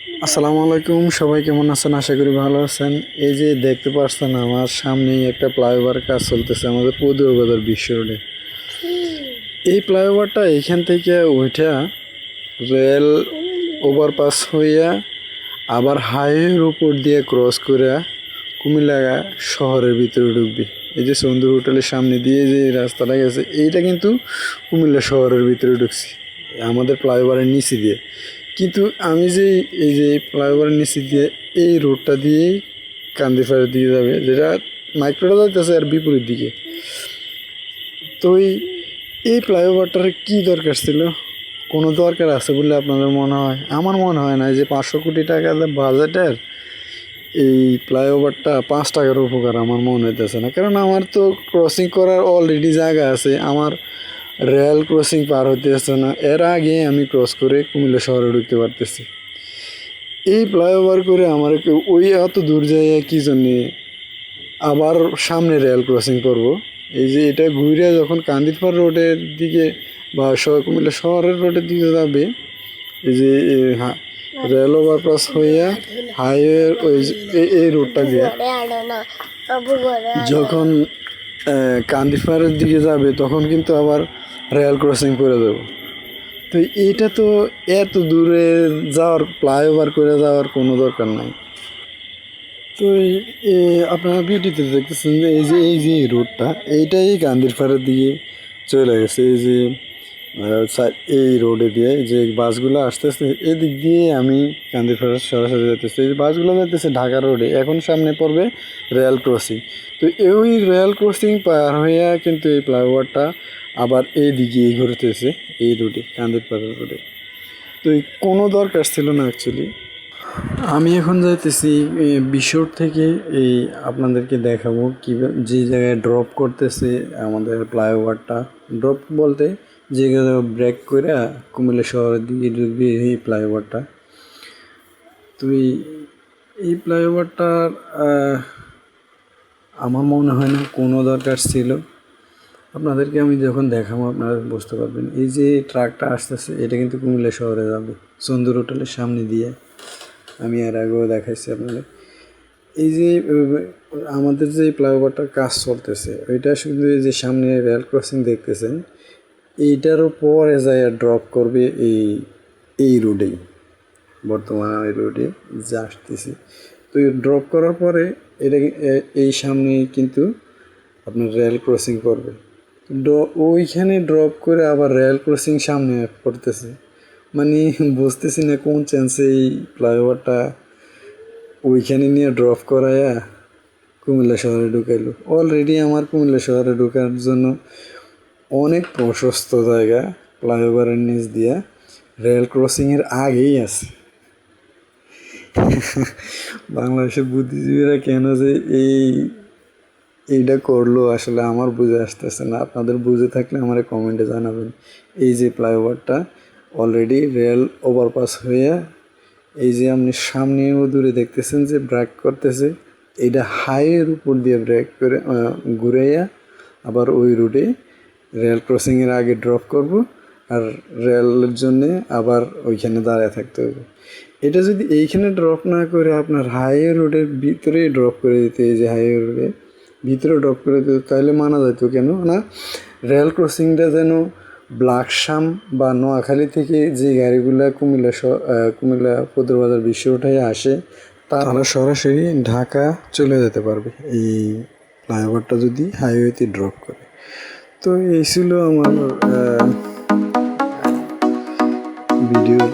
আসসালামু আলাইকুম, সবাই কেমন আছেন? আশা করি ভালো আছেন। এই যে দেখতে পাচ্ছেন আমার সামনেই একটা ফ্লাইওভার কাজ চলতেছে আমাদের পদুয়াবাজার বিশ্ব রোডে। এই ফ্লাইওভারটা এখান থেকে ওইটা রেল ওভারপাস হইয়া আবার হাইওয়ের উপর দিয়ে ক্রস করে কুমিল্লা শহরের ভিতরে ঢুকবে। এই যে সন্দুর হোটেলের সামনে দিয়ে যে রাস্তাটা গেছে, এইটা কিন্তু কুমিল্লা শহরের ভিতরে ঢুকছি আমাদের ফ্লাইওভারের নিচে দিয়ে। কিন্তু আমি যে এই যে ফ্লাইওভারের নিচে দিয়ে এই রোডটা দিয়েই কান্দিপাড়ের দিকে যাবে, যেটা মাইক্রোটা যাইতেছে আর বিপরীত দিকে। তো এই ফ্লাইওভারটার কী দরকার ছিল? কোনো দরকার আছে বলে আপনাদের মনে হয়? আমার মনে হয় না যে 500 কোটি টাকা বাজেটের এই ফ্লাইওভারটা 5 টাকার উপকার আমার মনে হইতেছে না। কারণ আমার তো ক্রসিং করার অলরেডি জায়গা আছে, আমার রেল ক্রসিং পার হতে আসছে না, এর আগে আমি ক্রস করে কুমিল্লা শহরে ঢুকতে পারতেছি। এই ফ্লাইওভার করে আমার ওই এত দূর যাইয়া কী জন্যে আবার সামনে রেল ক্রসিং করব? এই যে এটা ঘুরে যখন কান্দিরপাড় রোডের দিকে বা কুমিল্লা শহরের রোডের দিকে যাবে, এই যে রেল ওভারপাস হইয়া হাইওয়ের ওই এই রোডটা দিয়ে যখন কান্দিরপাড়ের দিকে যাবে তখন কিন্তু আবার রেল ক্রসিং করে দেব। তো এইটা তো এত দূরে যাওয়ার ফ্লাইওভার করে যাওয়ার কোনো দরকার নাই। তো আপনারা ভিডিওতে দেখতেছেন যে এই যে রোডটা এইটাই কান্দিরপাড়ের দিকে চলে গেছে। এই যে এই রোডে দিয়ে যে বাসগুলো আসতেছে এদিক দিয়ে আমি কান্দিরপাড় সরাসরি যেতেছি। এই বাসগুলো যেতেছে ঢাকা রোডে, এখন সামনে পড়বে রেল ক্রসিং। তো ওই রেল ক্রসিং পার হইয়া কিন্তু এই ফ্লাইওভারটা আবার এই দিকে ঘুরতেছে এই রোডে, কান্দিরপাড়ের রোডে। তো কোনো দরকার ছিল না অ্যাকচুয়ালি। আমি এখন যাইতেছি বিশোর থেকে এই আপনাদেরকে দেখাবো কীভাবে যে জায়গায় ড্রপ করতেছে আমাদের ফ্লাইওভারটা। ড্রপ বলতে যে জায়গায় ব্রেক করে কুমিল্লা শহরের দিকে ঢুকবে এই ফ্লাইওভারটা। তো এই ফ্লাইওভারটার আমার মনে হয় না কোনো দরকার ছিল। আপনাদেরকে আমি যখন দেখাবো আপনারা বুঝতে পারবেন। এই যে ট্রাকটা আসতেছে এটা কিন্তু কুমিল্লা শহরে যাবে সন্দুর হোটেলের সামনে দিয়ে। আমি এর আগেও দেখাইছি আপনাদের। এই যে আমাদের যে ফ্লাইওভারটার কাজ চলতেছে ওইটা শুধু এই যে সামনে রেল ক্রসিং দেখতেছেন এইটারও পরে যায় ড্রপ করবে এই রোডেই, বর্তমান এই রোডে যা আসতেছি। তো ড্রপ করার পরে এটা এই সামনে কিন্তু আপনার রেল ক্রসিং করবে। ওইখানে ড্রপ করে আবার রেল ক্রসিং সামনে পড়তেছে। মানে বুঝতেছি না কোন চান্সে এই ফ্লাইওভারটা ওইখানে নিয়ে ড্রপ করায়া কুমিল্লা শহরে ঢুকাইলো। অলরেডি আমার কুমিল্লা শহরে ঢোকার জন্য অনেক প্রশস্ত জায়গা ফ্লাইওভারের নিচ দিয়া রেল ক্রসিংয়ের আগেই আছে। বাংলাদেশের বুদ্ধিজীবীরা কেন যে এইটা করলো আসলে আমার বুঝে আসতেছে না। আপনাদের বুঝে থাকলে আমার কমেন্টে জানাবেন। এই যে ফ্লাইওভারটা অলরেডি রেল ওভারপাস হয়ে এই যে আপনি সামনেও দূরে দেখতেছেন যে ব্রেক করতেছে, এইটা হাইওয়ের উপর দিয়ে ব্রেক করে ঘুরাইয়া আবার ওই রুটে রেল ক্রসিংয়ের আগে ড্রপ করব আর রেলের জন্যে আবার ওইখানে দাঁড়ায় থাকতে হবে। এটা যদি এইখানে ড্রপ না করে আপনার হাইওয়ে রোডের ভিতরেই ড্রপ করে দিতে, এই যে হাইওয়ে রোডে ভিতরে ড্রপ করে দিত তাহলে মানা যেত। কেন না রেল ক্রসিংটা যেন ব্লাকসাম বা নোয়াখালী থেকে যে গাড়িগুলো কুমিল্লা পদুয়াবাজার বিশ্ব রোডে আসে তারা সরাসরি ঢাকা চলে যেতে পারবে এই ফ্লাইওভারটা যদি হাইওয়েতে ড্রপ করে। তো এই ছিল আমার ভিডিওর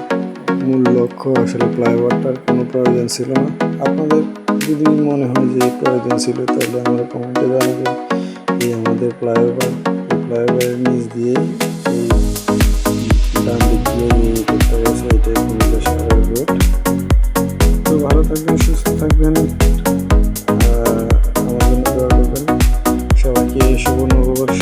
মূল লক্ষ্য। আসলে ফ্লাইওভারটার কোনো প্রয়োজন ছিল না। আপনাদের যদি মনে হয় যে প্রয়োজন ছিল তাহলে আমরা কমেন্টে জানাবেন। এই আমাদের ফ্লাইওভারের নিচ দিয়ে এই ডান দিক দিয়ে এই রোডটা গেছে, এটাই কুমিল্লা শহরের রোড। তো ভালো থাকবেন, সুস্থ থাকবেন, আমার জন্য দোয়া করবেন। সবাইকে শুভ নববর্ষ।